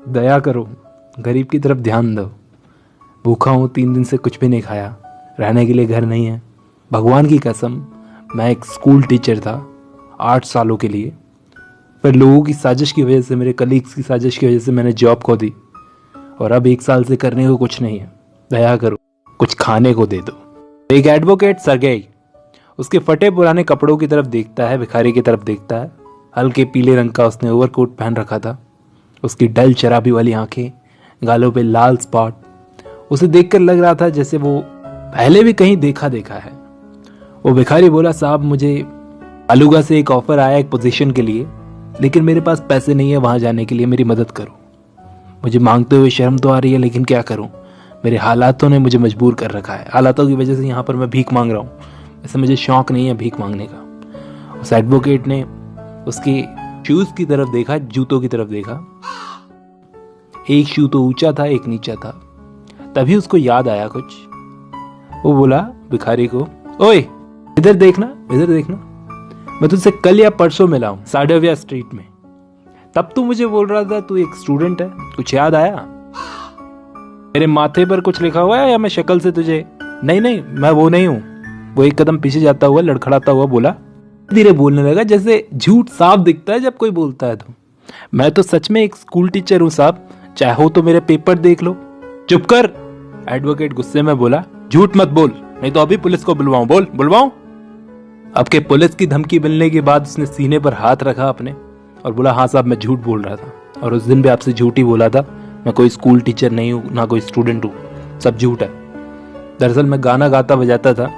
दया करो, गरीब की तरफ ध्यान दो। भूखा हूँ, 3 दिन से कुछ भी नहीं खाया, रहने के लिए घर नहीं है। भगवान की कसम, मैं एक स्कूल टीचर था 8 सालों के लिए, पर लोगों की साजिश की वजह से, मेरे कलीग्स की साजिश की वजह से मैंने जॉब खो दी और अब 1 साल से करने को कुछ नहीं है। दया करो, कुछ खाने को दे दो। एक एडवोकेट सरगेई उसके फटे पुराने कपड़ों की तरफ देखता है, भिखारी की तरफ देखता है। हल्के पीले रंग का उसने ओवरकोट पहन रखा था, उसकी डल शराबी वाली आंखें, गालों पे लाल स्पॉट। उसे देखकर लग रहा था जैसे वो पहले भी कहीं देखा देखा है। वो भिखारी बोला, साहब मुझे आलूगा से एक ऑफर आया एक पोजीशन के लिए, लेकिन मेरे पास पैसे नहीं है वहां जाने के लिए, मेरी मदद करो। मुझे मांगते हुए शर्म तो आ रही है, लेकिन क्या करूं, मेरे हालातों ने मुझे मजबूर कर रखा है। हालातों की वजह से यहाँ पर मैं भीख मांग रहा हूँ। वैसे मुझे शौक नहीं है भीख मांगने का। उस एडवोकेट ने उसके शूज की तरफ देखा, जूतों की तरफ देखा। एक शू तो ऊंचा था, एक नीचा था। तभी उसको याद आया कुछ। वो बोला भिखारी को, ओए इधर देखना, इधर देखना, मैं तुझसे कल या परसों मिला हूं साडेविया स्ट्रीट में। तब तू मुझे बोल रहा था तू एक स्टूडेंट है, कुछ याद आया? मेरे माथे पर कुछ लिखा हुआ है या मैं शक्ल से तुझे? नहीं नहीं, मैं वो नहीं हूं। वो एक कदम पीछे जाता हुआ, लड़खड़ाता हुआ बोला। धीरे बोलने लगा, जैसे झूठ साफ दिखता है जब कोई बोलता है तो। मैं तो सच में एक स्कूल टीचर हूं साहब, चाहो तो मेरे पेपर देख लो। चुप कर, एडवोकेट गुस्से में बोला। झूठ मत बोल, नहीं तो अभी पुलिस को बुलवाऊं। बोल, बुलवाऊं? अब के पुलिस की धमकी मिलने के बाद उसने सीने पर हाथ रखा अपने और बोला, हाँ साहब मैं झूठ बोल रहा था, और उस दिन भी आपसे झूठ ही बोला था। मैं कोई स्कूल टीचर नहीं हूँ, ना कोई स्टूडेंट हूँ, सब झूठ है। दरअसल मैं गाना गाता बजाता था,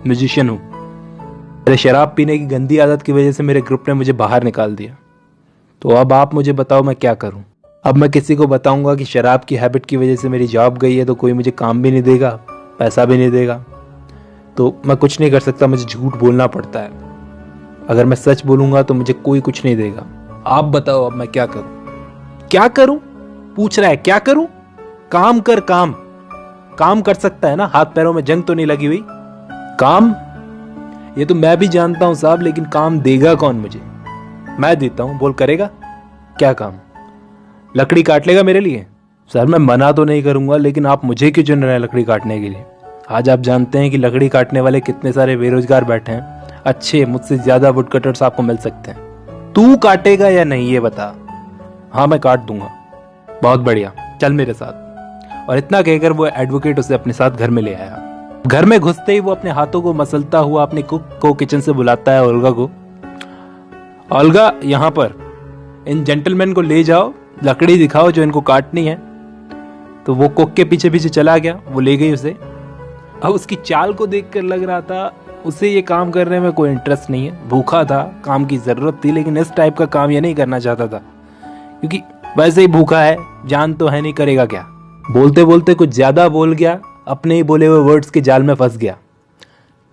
म्यूजिशियन हूँ। मेरे शराब पीने की गंदी आदत की वजह से मेरे ग्रुप ने मुझे बाहर निकाल दिया। तो अब आप मुझे बताओ मैं क्या करूँ? अब मैं किसी को बताऊंगा कि शराब की हैबिट की वजह से मेरी जॉब गई है, तो कोई मुझे काम भी नहीं देगा, पैसा भी नहीं देगा, तो मैं कुछ नहीं कर सकता, मुझे झूठ बोलना पड़ता है। अगर मैं सच बोलूंगा तो मुझे कोई कुछ नहीं देगा। आप बताओ अब मैं क्या करूं? क्या करूं? पूछ रहा है क्या करूं? काम कर, काम कर सकता है ना, हाथ पैरों में जंग तो नहीं लगी हुई। काम ये तो मैं भी जानता हूं साहब, लेकिन काम देगा कौन मुझे? मैं देता हूं, बोल करेगा क्या काम? लकड़ी काट लेगा मेरे लिए? सर मैं मना तो नहीं करूंगा, लेकिन आप मुझे क्यों चुन रहे हैं लकड़ी काटने के लिए? आज आप जानते हैं कि लकड़ी काटने वाले कितने सारे बेरोजगार बैठे हैं। अच्छे, मुझसे ज्यादा वुड कटर्स आपको मिल सकते हैं। तू काटेगा या नहीं ये बता। हाँ मैं काट दूंगा। बहुत बढ़िया, चल मेरे साथ। और इतना कहकर वो एडवोकेट उसे अपने साथ घर में ले आया। घर में घुसते ही वो अपने हाथों को मसलता हुआ अपने कुक को किचन से बुलाता है, ओल्गा को। ओल्गा, यहाँ पर इन जेंटलमैन को ले जाओ, लकड़ी दिखाओ जो इनको काटनी है। तो वो कुक के पीछे पीछे चला गया, वो ले गई उसे। अब उसकी चाल को देखकर लग रहा था उसे ये काम करने में कोई इंटरेस्ट नहीं है। भूखा था, काम की जरूरत थी, लेकिन इस टाइप का काम ये नहीं करना चाहता था, क्योंकि वैसे ही भूखा है, जान तो है नहीं, करेगा क्या। बोलते बोलते कुछ ज्यादा बोल गया, अपने ही बोले हुए वर्ड्स के जाल में फंस गया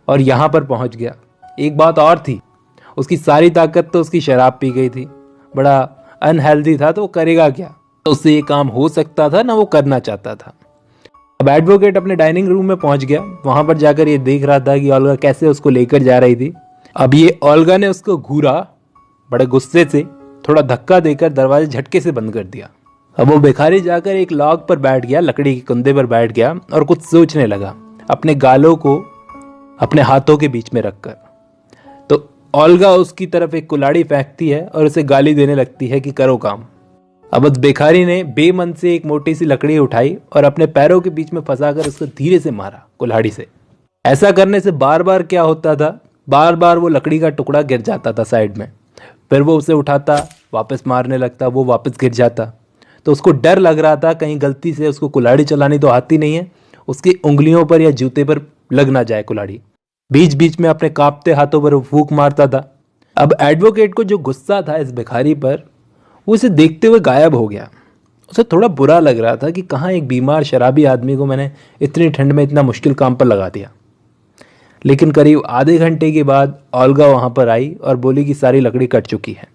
और यहां पर पहुंच गया। एक बात और थी, उसकी सारी ताकत तो उसकी शराब पी गई थी, बड़ा अनहेल्दी था, तो वो करेगा क्या? तो उससे ये काम हो सकता था ना, वो करना चाहता था। अब एडवोकेट अपने डाइनिंग रूम में पहुंच गया। वहां पर जाकर ये देख रहा था कि ओल्गा कैसे उसको लेकर जा रही थी। अब ये ओल्गा ने उसको घूरा, बड़े गुस्से से थोड़ा धक्का देकर दरवाजे झटके से बंद कर दिया। अब वो भिखारी जाकर एक लॉग पर बैठ गया, लकड़ी के कुंदे पर बैठ गया और कुछ सोचने लगा, अपने गालों को अपने हाथों के बीच में रखकर। तो ओल्गा उसकी तरफ एक कुल्हाड़ी फेंकती है और उसे गाली देने लगती है कि करो काम। अब उस भिखारी ने बेमन से एक मोटी सी लकड़ी उठाई और अपने पैरों के बीच में फंसाकर उसको धीरे से मारा कुल्हाड़ी से। ऐसा करने से बार बार क्या होता था, बार बार वो लकड़ी का टुकड़ा गिर जाता था साइड में। फिर वो उसे उठाता, वापस मारने लगता, वो वापस गिर जाता। तो उसको डर लग रहा था कहीं गलती से उसको कुल्हाड़ी चलानी तो आती नहीं है, उसकी उंगलियों पर या जूते पर लग ना जाए कुल्हाड़ी। बीच बीच में अपने कांपते हाथों पर फूंक मारता था। अब एडवोकेट को जो गुस्सा था इस भिखारी पर, वो इसे देखते हुए गायब हो गया। उसे थोड़ा बुरा लग रहा था कि कहाँ एक बीमार शराबी आदमी को मैंने इतनी ठंड में इतना मुश्किल काम पर लगा दिया। लेकिन करीब आधे घंटे के बाद ओल्गा वहाँ पर आई और बोली कि सारी लकड़ी कट चुकी है।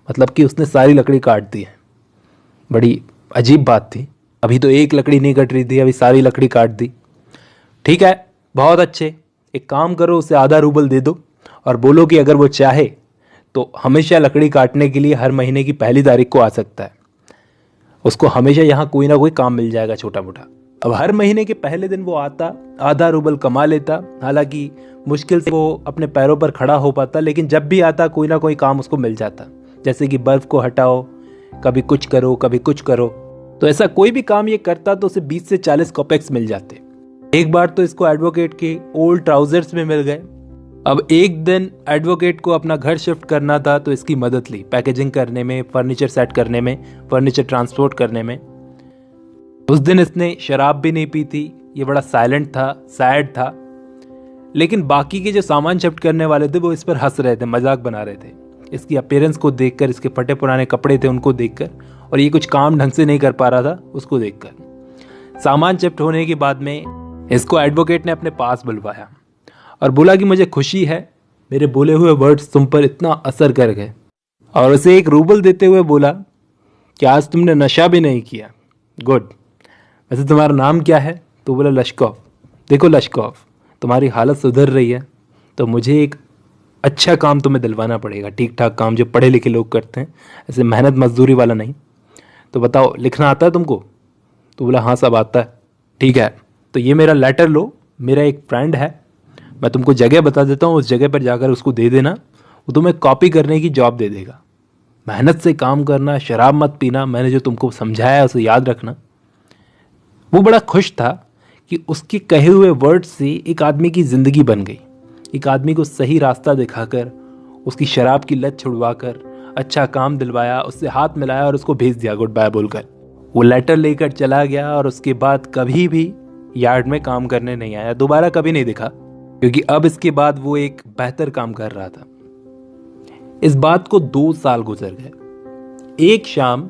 मतलब कि उसने सारी लकड़ी काट दी है। बड़ी अजीब बात थी, अभी तो एक लकड़ी नहीं कट रही थी, अभी सारी लकड़ी काट दी। ठीक है, बहुत अच्छे, एक काम करो, उसे आधा रूबल दे दो और बोलो कि अगर वो चाहे तो हमेशा लकड़ी काटने के लिए हर महीने की 1 तारीख को आ सकता है। उसको हमेशा यहाँ कोई ना कोई काम मिल जाएगा छोटा मोटा। अब हर महीने के पहले दिन वो आता, आधा रूबल कमा लेता, हालांकि मुश्किल से वो अपने पैरों पर खड़ा हो पाता, लेकिन जब भी आता कोई ना कोई काम उसको मिल जाता, जैसे कि बर्फ को हटाओ, कभी कुछ करो कभी कुछ करो। तो ऐसा कोई भी काम ये करता तो उसे 20 से 40 कॉपेक्स मिल जाते। एक बार तो इसको एडवोकेट के ओल्ड ट्राउजर्स में मिल गए। अब एक दिन एडवोकेट को अपना घर शिफ्ट करना था तो इसकी मदद ली, पैकेजिंग करने में, फर्नीचर सेट करने में, फर्नीचर ट्रांसपोर्ट करने में। उस दिन इसने शराब भी नहीं पी थी, ये बड़ा साइलेंट था, सैड था, लेकिन बाकी के जो सामान शिफ्ट करने वाले थे वो इस पर हंस रहे थे, मजाक बना रहे थे इसकी अपीयरेंस को देखकर, इसके फटे पुराने कपड़े थे उनको देखकर, और ये कुछ काम ढंग से नहीं कर पा रहा था उसको देखकर। सामान शिफ्ट होने के बाद में इसको एडवोकेट ने अपने पास बुलवाया और बोला कि मुझे खुशी है मेरे बोले हुए वर्ड्स तुम पर इतना असर कर गए, और उसे 1 रूबल देते हुए बोला कि आज तुमने नशा भी नहीं किया, गुड। वैसे तुम्हारा नाम क्या है? तो बोला लश्कोव। देखो लश्कोव, तुम्हारी हालत सुधर रही है तो मुझे एक अच्छा काम तुम्हें दिलवाना पड़ेगा, ठीक ठाक काम जो पढ़े लिखे लोग करते हैं, ऐसे मेहनत मजदूरी वाला नहीं। तो बताओ लिखना आता है तुमको? तो बोला हाँ सब आता है। ठीक है, तो ये मेरा लेटर लो, मेरा एक फ्रेंड है, मैं तुमको जगह बता देता हूँ, उस जगह पर जाकर उसको दे देना, वो तुम्हें कॉपी करने की जॉब दे देगा। मेहनत से काम करना, शराब मत पीना, मैंने जो तुमको समझाया उसे याद रखना। वो बड़ा खुश था कि उसके कहे हुए वर्ड से एक आदमी की ज़िंदगी बन गई, एक आदमी को सही रास्ता दिखाकर, उसकी शराब की लत छुड़वाकर, अच्छा काम दिलवाया, उससे हाथ मिलाया और उसको भेज दिया गुड बाय बोलकर। वो लेटर लेकर चला गया और उसके बाद कभी भी यार्ड में काम करने नहीं आया, दोबारा कभी नहीं दिखा, क्योंकि अब इसके बाद वो एक बेहतर काम कर रहा था। इस बात को 2 साल गुजर गए। एक शाम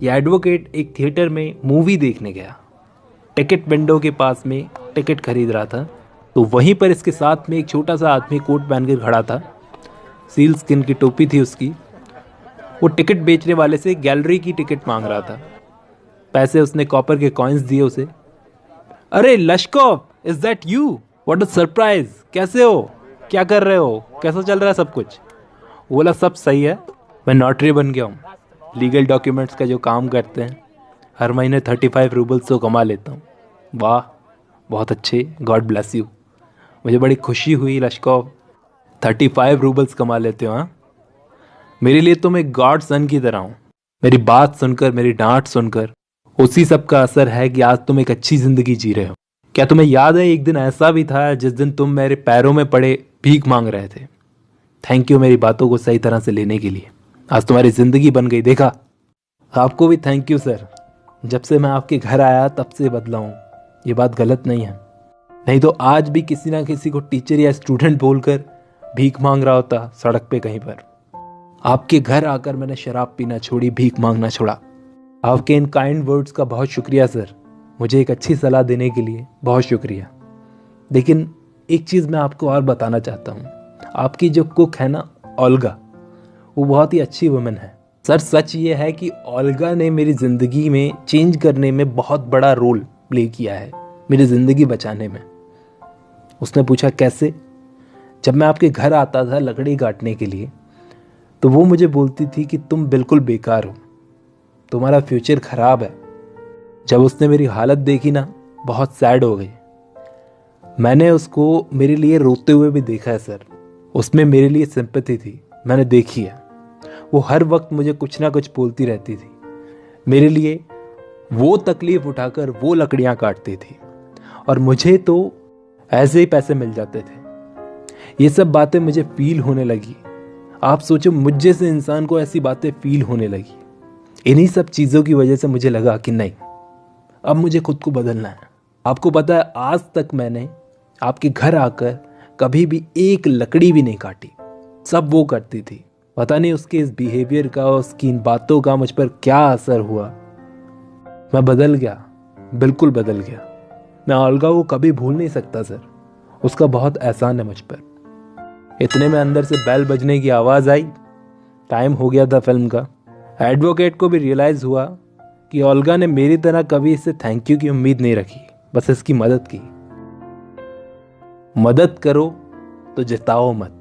ये एडवोकेट एक थिएटर में मूवी देखने गया, टिकट विंडो के पास में टिकट खरीद रहा था, तो वहीं पर इसके साथ में एक छोटा सा आदमी कोट पहनकर खड़ा था, सील स्किन की टोपी थी उसकी। वो टिकट बेचने वाले से गैलरी की टिकट मांग रहा था, पैसे उसने कॉपर के कॉइन्स दिए उसे। अरे Lashkov, is that you? What a surprise, कैसे हो, क्या कर रहे हो, कैसा चल रहा है सब कुछ? वो बोला सब सही है, मैं नोटरी बन गया हूँ, लीगल डॉक्यूमेंट्स का जो काम करते हैं, हर महीने 35 रूबल्स तो कमा लेता हूँ। वाह बहुत अच्छे, गॉड ब्लेस यू। मुझे बड़ी खुशी हुई लश्कोव, 35 रूबल्स कमा लेते हो हाँ? मेरे लिए तुम एक गॉड सन की तरह हो। मेरी बात सुनकर, मेरी डांट सुनकर उसी सब का असर है कि आज तुम एक अच्छी जिंदगी जी रहे हो। क्या तुम्हें याद है एक दिन ऐसा भी था जिस दिन तुम मेरे पैरों में पड़े भीख मांग रहे थे? थैंक यू मेरी बातों को सही तरह से लेने के लिए, आज तुम्हारी जिंदगी बन गई, देखा। आपको भी थैंक यू सर, जब से मैं आपके घर आया तब से बदला हूँ, ये बात गलत नहीं है, नहीं तो आज भी किसी ना किसी को टीचर या स्टूडेंट बोलकर भीख मांग रहा होता सड़क पे कहीं पर। आपके घर आकर मैंने शराब पीना छोड़ी, भीख मांगना छोड़ा। आपके इन काइंड वर्ड्स का बहुत शुक्रिया सर, मुझे एक अच्छी सलाह देने के लिए बहुत शुक्रिया। लेकिन एक चीज़ मैं आपको और बताना चाहता हूँ, आपकी जो कुक है ना ओल्गा, वो बहुत ही अच्छी वुमेन है सर। सच ये है कि ओल्गा ने मेरी ज़िंदगी में चेंज करने में बहुत बड़ा रोल प्ले किया है, मेरी ज़िंदगी बचाने में। उसने पूछा कैसे? जब मैं आपके घर आता था लकड़ी काटने के लिए तो वो मुझे बोलती थी कि तुम बिल्कुल बेकार हो, तुम्हारा फ्यूचर खराब है। जब उसने मेरी हालत देखी ना, बहुत सैड हो गई। मैंने उसको मेरे लिए रोते हुए भी देखा है सर, उसमें मेरे लिए सिंपैथी थी, मैंने देखी है। वो हर वक्त मुझे कुछ ना कुछ बोलती रहती थी, मेरे लिए वो तकलीफ उठाकर वो लकड़ियाँ काटती थी, और मुझे तो ऐसे ही पैसे मिल जाते थे। ये सब बातें मुझे फील होने लगी। आप सोचो, मुझ जैसे इंसान को ऐसी बातें फील होने लगी। इन्हीं सब चीज़ों की वजह से मुझे लगा कि नहीं, अब मुझे खुद को बदलना है। आपको पता है आज तक मैंने आपके घर आकर कभी भी एक लकड़ी भी नहीं काटी, सब वो करती थी। पता नहीं उसके इस बिहेवियर का, उसकी इन बातों का मुझ पर क्या असर हुआ। मैं बदल गया, बिल्कुल बदल गया। मैं ओल्गा को कभी भूल नहीं सकता सर, उसका बहुत एहसान है मुझ पर। इतने में अंदर से बेल बजने की आवाज़ आई, टाइम हो गया था फिल्म का। एडवोकेट को भी रियलाइज़ हुआ कि ओल्गा ने मेरी तरह कभी इससे थैंक यू की उम्मीद नहीं रखी, बस इसकी मदद की। मदद करो तो जिताओ मत।